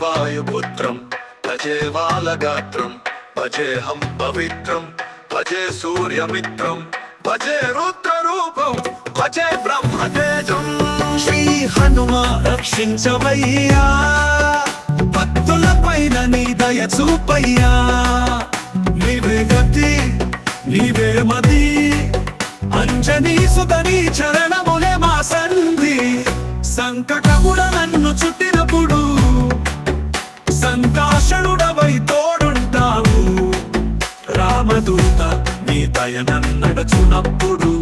వాయుపుత్రం భజే వాలగాత్రం భజేహం పవిత్రం భజే సూర్యమిత్రం భజే రుద్రరూపం భజే బ్రహ్మతేజం. శ్రీ హనుమ రక్షించవయ్యా, భక్తుల పైన నీ దయ చూపయ్యా. నీవే గతి నీవే మది, అంజనీ సుతని చరణములే మా సంధి. సంకటముల నన్ను చుట్టినప్పుడు సంకాషణుడవై తోడుంటావు. రామదూత నీ దయ నన్నడుచునప్పుడు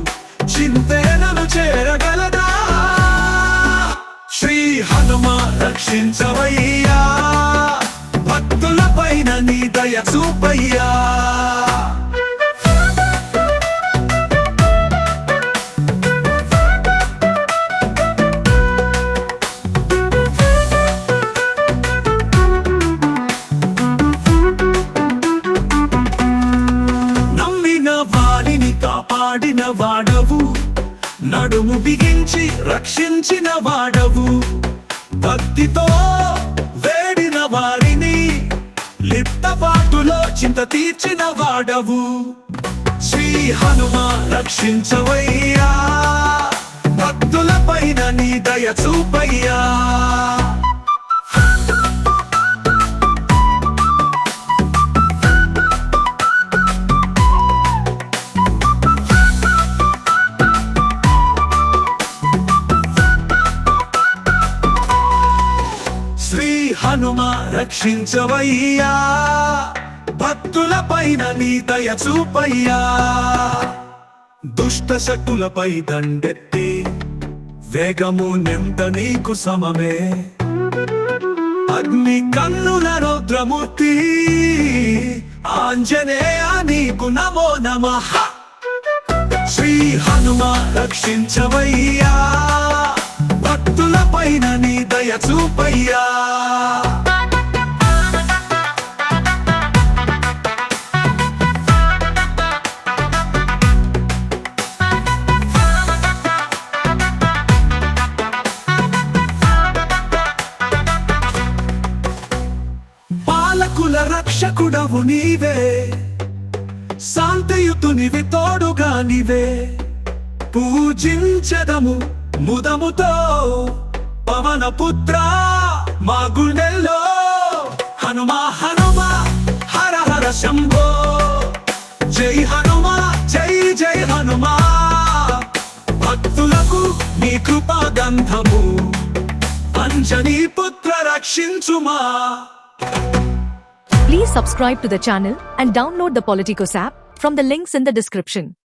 చింతే నన్ను చేరగలదా. శ్రీ హనుమ రక్షించవయ్యా, భక్తుల పైన నీ దయ చూపయ్యా. కాపాడిన వాడవు, నడుము బిగించి రక్షించిన వాడవు. భక్తితో వేడిన వారిని లిప్తపాటులో చింత తీర్చిన వాడవు. శ్రీ హనుమ రక్షించవయ్యా, భక్తుల పైన నీ దయ చూపయ్యా. హనుమ రక్షించవయ్యా, భక్తుల పైన నీ దయ చూపయ్యా. దుష్ట శక్తులపై దండెత్తి వేగము నింత నీకు సమమే. అగ్ని కన్నుల రౌద్రమూర్తి ఆంజనేయ నీకు నమో నమః. శ్రీ హనుమ రక్షించవయ్యా, భక్తుల పైన నీ దయ చూపయ్యా. పాలకుల రక్షకుడవు నీవే, శాంతియుతునివి తోడుగా నీవే. పూజించదము ముదముతో పవన పుత్ర మా గుండెల్లో. హనుమ హనుమ హర హర శంభో, జై హనుమ జై జై హనుమ. భక్తులకు నీ కృపా గంధము, అంజనీ పుత్ర రక్షించుమా. Please subscribe to the channel and download the Politicos app from the links in the description.